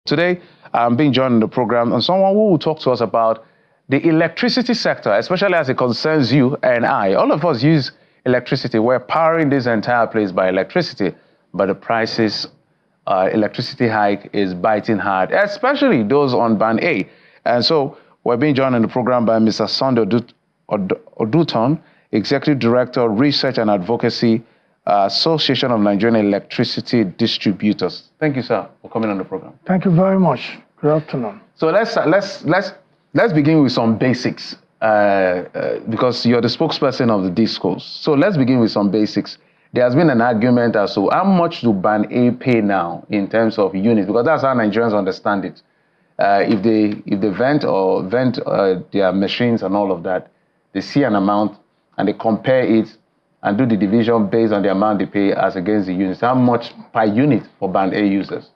Today, I'm being joined in the program and someone who will talk to us about the electricity sector, especially as it concerns you and I. All of us use electricity. We're powering this entire place by electricity, but the prices, electricity hike is biting hard, especially those on Band A. And so we're being joined in the program by Mr. Sunday Oduton, Executive Director, Research and Advocacy, Association of Nigerian Electricity Distributors. Thank you, sir, for coming on the program. Thank you very much. Good afternoon. So let's begin with some basics because you're the spokesperson of the DisCos. So let's begin with some basics. There has been an argument as to how much do Band A pay now in terms of units, because that's how Nigerians understand it. If they vent their machines and all of that, they see an amount and they compare it and do the division based on the amount they pay as against the units. How much per unit for Band A users?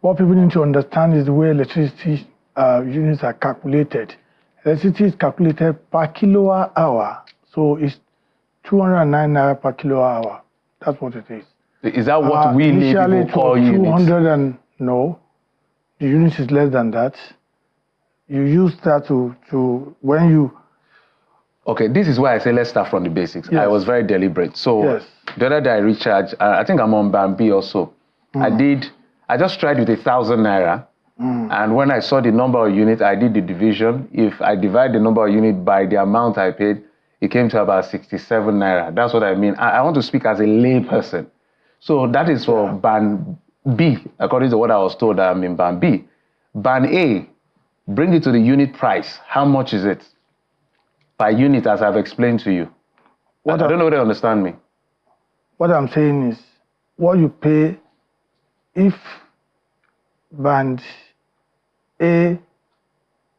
What people need to understand is the way electricity units are calculated. Electricity is calculated per kilowatt hour. So it's 209 naira per kilowatt hour. That's what it is. Is that what we people call units? No, the unit is less than that. You use that to when you... Okay, this is why I say let's start from the basics. Yes. I was very deliberate. So yes. The other day I recharged, I think I'm on Band B also. I just tried with 1,000 naira. And when I saw the number of units, I did the division. If I divide the number of units by the amount I paid, it came to about 67 naira. That's what I mean. I want to speak as a lay person. So that is for Band B, according to what I was told. I'm in Band B. Band A, bring it to the unit price. How much is it? Per unit, as I've explained to you. I don't know whether you understand me. What I'm saying is, what you pay if Band A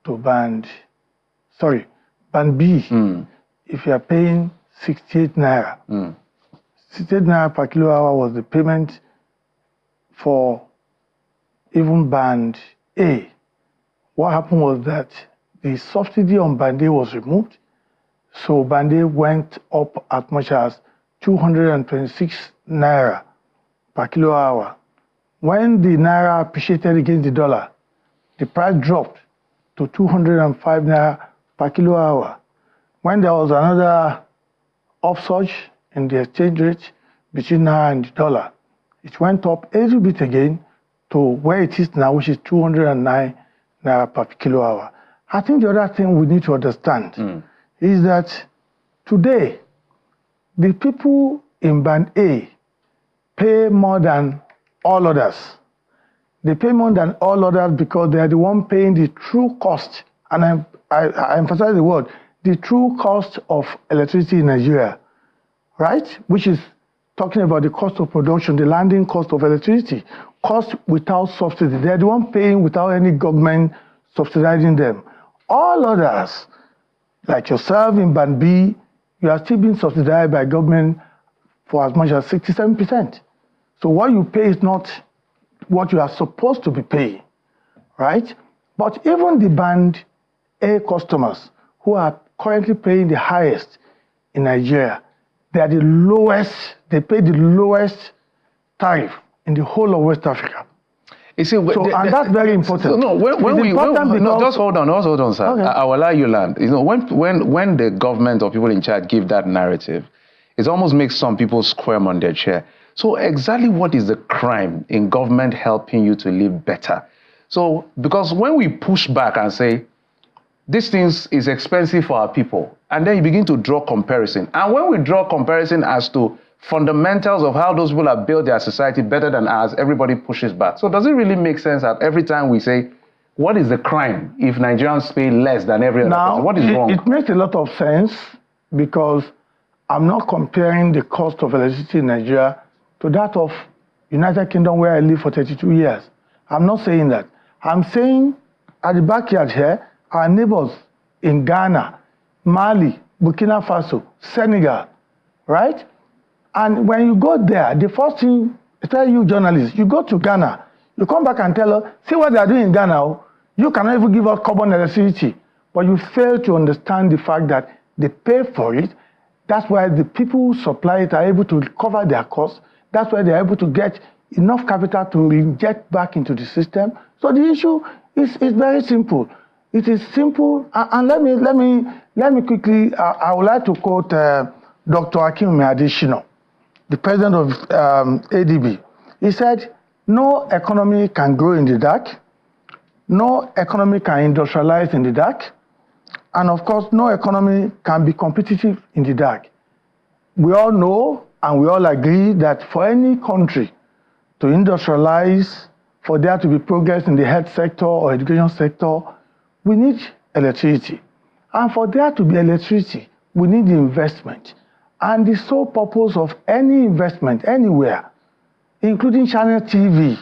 to Band B, if you are paying 68 naira, 68 naira per kilowatt hour was the payment for even Band A. What happened was that the subsidy on Band A was removed, so Band A went up as much as 226 naira per kilowatt hour. When the naira appreciated against the dollar, the price dropped to 205 naira per kilowatt hour. When there was another upsurge in the exchange rate between naira and the dollar, it went up a little bit again to where it is now, which is 209 naira per kilowatt hour. I think the other thing we need to understand is that today, the people in Band A pay more than all others. They pay more than all others because they are the one paying the true cost, and I emphasize the word, the true cost of electricity in Nigeria, right? Which is talking about the cost of production, the landing cost of electricity, cost without subsidy. They are the one paying without any government subsidizing them. All others, like yourself in Band B, you are still being subsidized by government for as much as 67%. So what you pay is not what you are supposed to be paying, right? But even the Band A customers who are currently paying the highest in Nigeria, they are the lowest, they pay the lowest tariff in the whole of West Africa. You see, and that's very important. Just hold on, sir. Okay. I will allow you land. You know, when the government or people in charge give that narrative, it almost makes some people squirm on their chair. So exactly what is the crime in government helping you to live better? So, because when we push back and say, this thing is expensive for our people, and then you begin to draw comparison. And when we draw comparison as to fundamentals of how those people have built their society better than ours, everybody pushes back. So does it really make sense that every time we say, what is the crime if Nigerians pay less than every other person? What is wrong? It makes a lot of sense because I'm not comparing the cost of electricity in Nigeria to that of United Kingdom where I lived for 32 years. I'm not saying that. I'm saying at the backyard here, our neighbors in Ghana, Mali, Burkina Faso, Senegal, right? And when you go there, the first thing, especially you journalists, you go to Ghana, you come back and tell us, see what they are doing in Ghana. You cannot even give us carbon electricity. But you fail to understand the fact that they pay for it. That's why the people who supply it are able to cover their costs. That's why they're able to get enough capital to inject back into the system So the issue is very simple. It is simple, and let me quickly. I would like to quote Dr. Akinwumi Adesina, the president of ADB. He said, "No economy can grow in the dark. No economy can industrialize in the dark. And of course, no economy can be competitive in the dark." We all know and we all agree that for any country to industrialize, for there to be progress in the health sector or education sector, we need electricity. And for there to be electricity, we need investment. And the sole purpose of any investment anywhere, including Channel TV,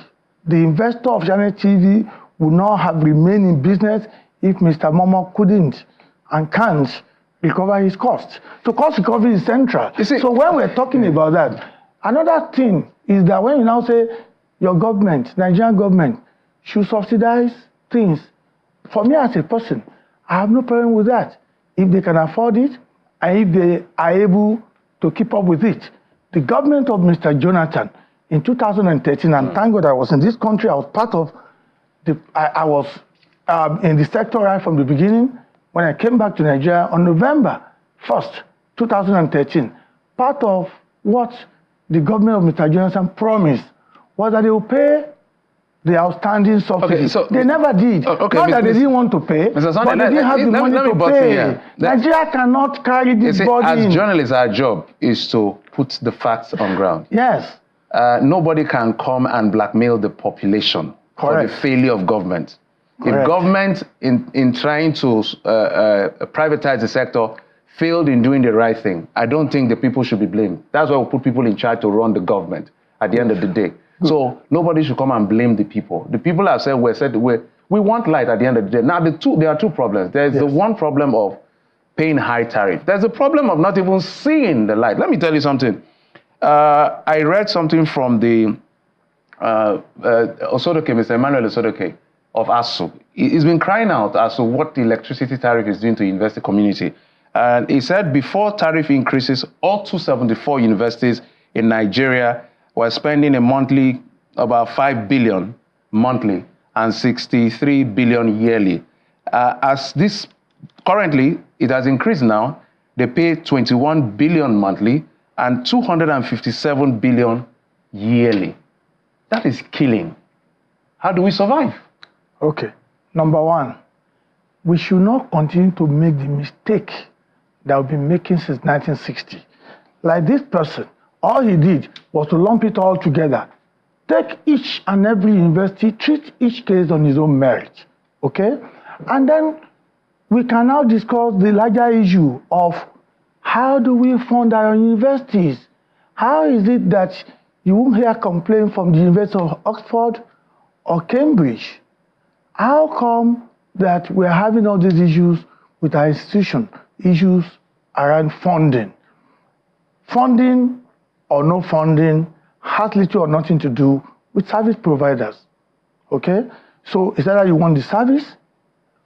the investor of Channel TV would not have remained in business if Mr. Momo couldn't and can't recover his costs. So cost recovery is central. So when we're talking about that, another thing is that when you now say your government, Nigerian government, should subsidize things, for me as a person, I have no problem with that. If they can afford it and if they are able to keep up with it. The government of Mr. Jonathan in 2013, and thank God I was in this country, I was part of I was in the sector right from the beginning. When I came back to Nigeria on November 1st, 2013, part of what the government of Mr. Jonathan promised was that they will pay the outstanding subsidy. Okay, so they never did. Okay, not that they didn't want to pay, but they didn't have the money to pay. Nigeria cannot carry this burden. As journalists, our job is to put the facts on ground. Yes. Nobody can come and blackmail the population for the failure of government. Correct. If government, in trying to privatize the sector, failed in doing the right thing, I don't think the people should be blamed. That's why we put people in charge to run the government at the end of the day. Good. So nobody should come and blame the people. The people have said, we want light at the end of the day. Now, there are two problems. There's the one problem of paying high tariff. There's a problem of not even seeing the light. Let me tell you something. I read something from the Osodoke, Mr. Emmanuel Osodoke of ASU. He's been crying out as to what the electricity tariff is doing to university community. And he said before tariff increases, all 274 universities in Nigeria were spending a monthly about 5 billion monthly and 63 billion yearly. As this currently, it has increased now. They pay 21 billion monthly and 257 billion yearly. That is killing. How do we survive? Okay. Number one, we should not continue to make the mistake that we've been making since 1960. Like this person, all he did was to lump it all together. Take each and every university, treat each case on his own merit. Okay? And then we can now discuss the larger issue of how do we fund our universities? How is it that you won't hear complaint from the University of Oxford or Cambridge? How come that we're having all these issues with our institution, issues around funding? Funding or no funding has little or nothing to do with service providers, okay? So it's either you want the service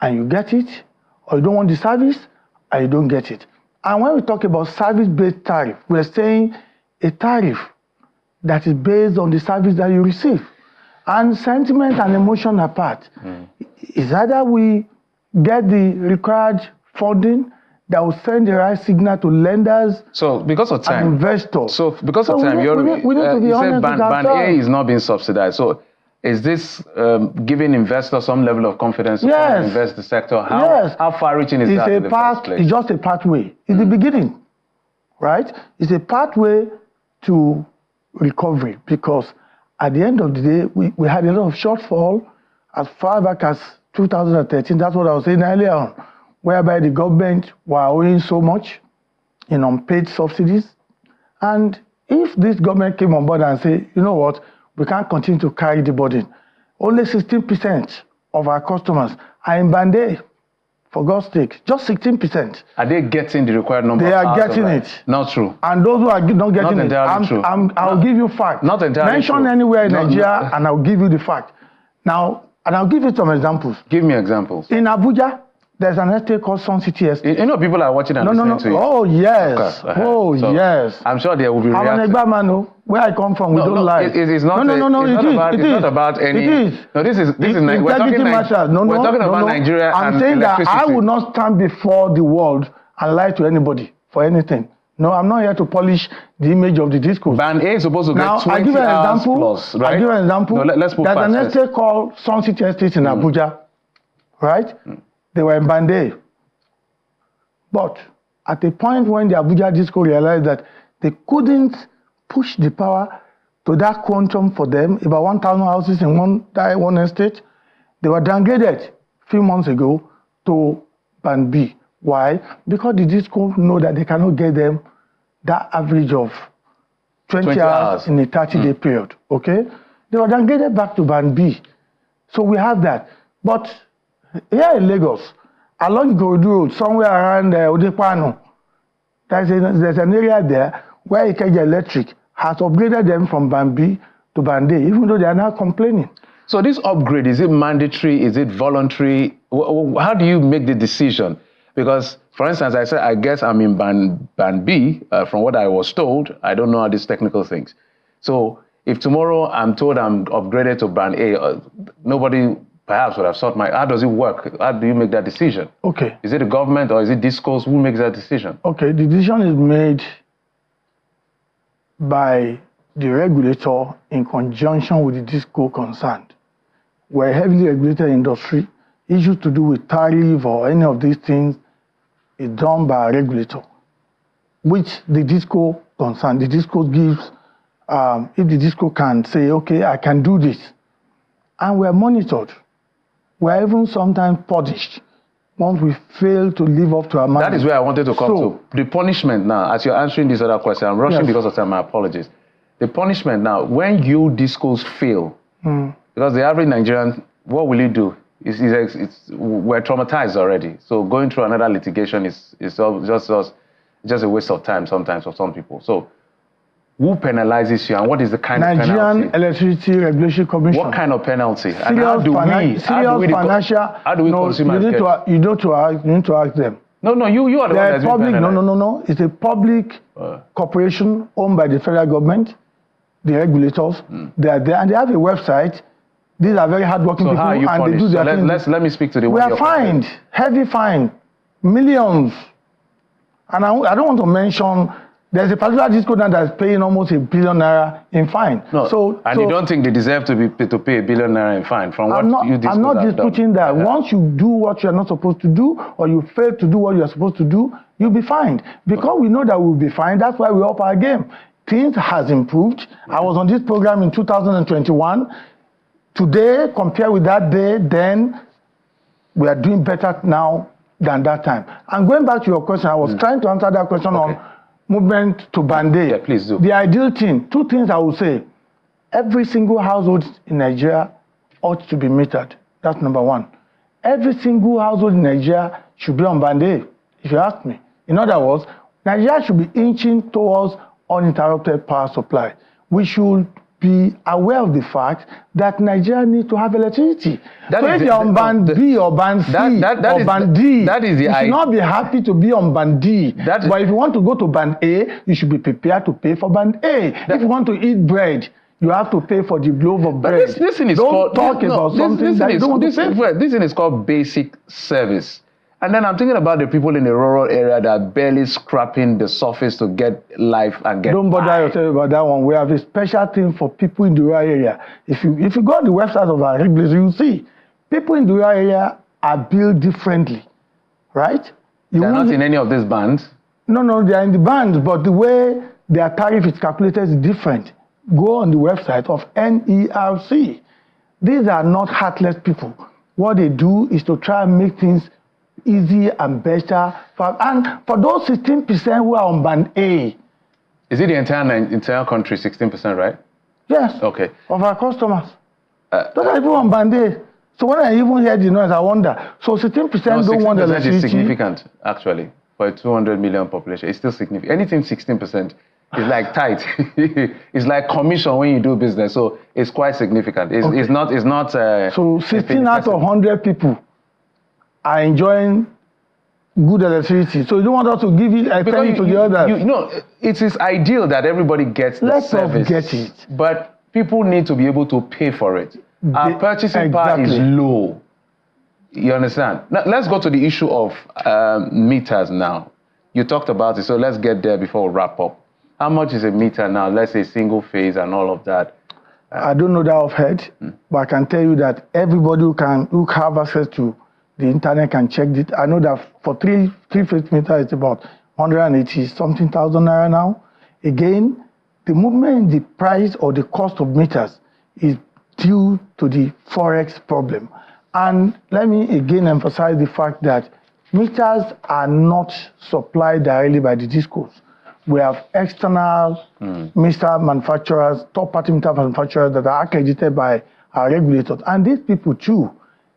and you get it, or you don't want the service and you don't get it. And when we talk about service-based tariff, we're saying a tariff that is based on the service that you receive. And sentiment and emotion apart, is either we get the required funding that will send the right signal to lenders, so because of time, and investors. So because of time, we need to be you honest said band A is not being subsidized. So is this giving investors some level of confidence to invest the sector? How far-reaching is that in the first place? It's just a pathway. It's the beginning, right? It's a pathway to recovery, because at the end of the day, we had a lot of shortfall as far back as 2013. That's what I was saying earlier on, whereby the government were owing so much in unpaid subsidies. And if this government came on board and said, you know what, we can't continue to carry the burden. Only 16% of our customers are in Band A, for God's sake, just 16%. Are they getting the required number? They are getting it. Not true. And those who are not getting it, I'll give you facts. Not entirely Mention true. Anywhere in Nigeria, and I'll give you the fact. Now, and I'll give you some examples. Give me examples. In Abuja, There's an estate called Sun City Estate. You know, people are watching and listening to you. Oh, yes. Okay. Oh, so yes. I'm sure there will be reaction. I'm an Egba, where I come from, we don't lie. It's not. It's not about any. It is. No, this is. We're talking about Nigeria. I'm saying that I will not stand before the world and lie to anybody for anything. No, I'm not here to polish the image of the DisCos. Band A is supposed to get 20 I give you an hours example. plus, right? I give you an example. No, let's put There's an estate called Sun City Estate in Abuja, right? They were in Band A. But at a point when the Abuja DisCo realized that they couldn't push the power to that quantum for them, about 1,000 houses in one estate, they were downgraded a few months ago to Band B. Why? Because the DisCo know that they cannot get them that average of 20 hours in a 30-day period. Okay? They were downgraded back to Band B. So we have that. But here in Lagos, along Gorodu Road, somewhere around Odepano, there's an area there where Ikeja Electric has upgraded them from Band B to Band A, even though they are now complaining. So this upgrade, is it mandatory? Is it voluntary? How do you make the decision? Because, for instance, I guess I'm in Band B, from what I was told. I don't know all these technical things. So if tomorrow I'm told I'm upgraded to Band A, nobody perhaps would have sought how does it work? How do you make that decision? Okay. Is it the government or is it DisCos? Who makes that decision? Okay, the decision is made by the regulator in conjunction with the DisCo concerned. We're a heavily regulated industry. Issues to do with tariff or any of these things is done by a regulator, which the DisCo concerned. The DisCo gives, if the DisCo can say, okay, I can do this, and we're monitored. We're even sometimes punished once we fail to live up to our mandate. That is where I wanted to come to. The punishment now, as you're answering this other question, I'm rushing because of time, my apologies. The punishment now, when you DisCos fail, because the average Nigerian, what will you do? We're traumatized already. So going through another litigation is just a waste of time sometimes for some people. So who penalizes you and what is the kind of penalty? Nigerian Electricity Regulation Commission. What kind of penalty? And how do we consumer get? You need to ask them. No, you are the one that's public. No. It's a public corporation owned by the federal government, the regulators. They are there and they have a website. These are very hardworking people and they do their thing. Let me speak to the We are fined, heavy fine, millions. And I don't want to mention. There's a particular DisCo now that's paying almost $1 billion in fine. No, you don't think they deserve to pay $1 billion in fine from what you DisCos I'm not disputing that. Once you do what you're not supposed to do, or you fail to do what you're supposed to do, you'll be fined. Because we know that we'll be fined, that's why we up our game. Things has improved. I was on this program in 2021. Today, compared with that day, then we are doing better now than that time. And going back to your question, I was trying to answer that question on movement to Band A. Yeah, please do. The ideal thing, two things I would say. Every single household in Nigeria ought to be metered. That's number one. Every single household in Nigeria should be on Band A, if you ask me. In other words, Nigeria should be inching towards uninterrupted power supply. We should be aware of the fact that Nigeria needs to have electricity. So if you're on Band B or Band C or Band D, you should not be happy to be on Band D. But if you want to go to Band A, you should be prepared to pay for Band A. If you want to eat bread, you have to pay for the loaf of bread. This thing is called basic service. And then I'm thinking about the people in the rural area that are barely scraping the surface to get life and get. Don't bother yourself about that one. We have a special thing for people in the rural area. If you go on the website of our regulators, you'll see people in the rural area are billed differently, right? They're not in any of these bands? No, they are in the bands, but the way their tariff is calculated is different. Go on the website of NERC. These are not heartless people. What they do is to try and make things easy and better. And for those 16% who are on Band A. Is it the entire country, 16%, right? Yes. Okay. Of our customers. Those are people on Band A. So when I even hear the noise, I wonder. So 16% don't want electricity. Is significant, actually, for a 200 million population. It's still significant. Anything 16% is like tight. It's like commission when you do business. So it's quite significant. It's not. So 16 out of 100 people are enjoying good electricity. So you don't want us to give it extend to the others. You know, it is ideal that everybody gets the service. Let's get it. But people need to be able to pay for it. Our purchasing power is low. You understand? Now, let's go to the issue of meters now. You talked about it, so let's get there before we wrap up. How much is a meter now? Let's say single phase and all of that. I don't know that off head, but I can tell you that everybody who have access to the internet can check it. I know that for three-phase meter, it's about 180 something thousand naira now. Again, the movement in the price or the cost of meters is due to the forex problem. And let me again emphasize the fact that meters are not supplied directly by the DisCos. We have external meter manufacturers, third-party meter manufacturers that are accredited by our regulators. And these people too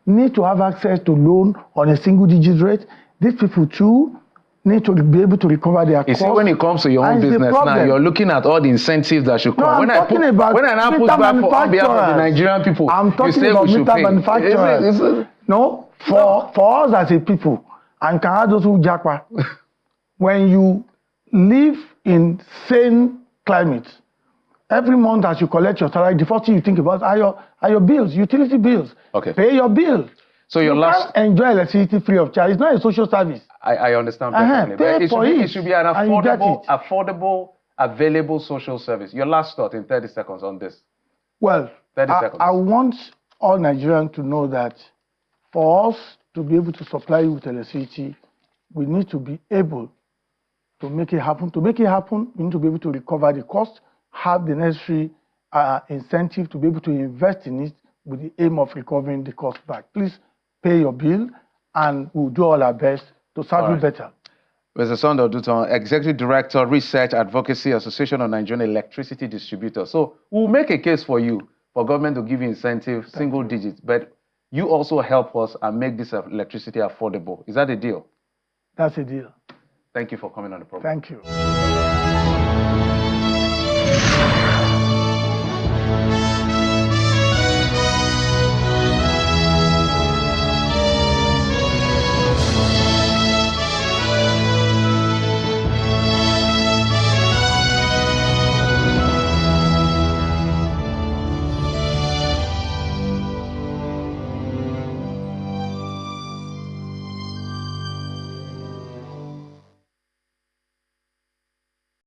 need to have access to loan on a single-digit rate. These people too need to be able to recover their costs. You see, when it comes to your own business now, you're looking at all the incentives that should come. No, when I now push back on behalf of the Nigerian people, I'm talking about meter manufacturers. No, for us as a people, and can those who jackpot, when you live in sane climate, every month as you collect your salary, the first thing you think about are your bills, utility bills. Okay. Pay your bills. So you can't enjoy electricity free of charge. It's not a social service. I understand perfectly. But it should be an affordable, available social service. Your last thought in 30 seconds on this. Well, 30 seconds. I want all Nigerians to know that for us to be able to supply you with electricity, we need to be able to make it happen. To make it happen, we need to be able to recover the cost, have the necessary incentive to be able to invest in it with the aim of recovering the cost back. Please pay your bill, and we'll do all our best to serve you better. Mr. Sunday Oduton, Executive Director, Research Advocacy Association of Nigerian Electricity Distributors. So we'll make a case for you, for government to give you incentive, single digits, but you also help us and make this electricity affordable. Is that a deal? That's a deal. Thank you for coming on the program. Thank you.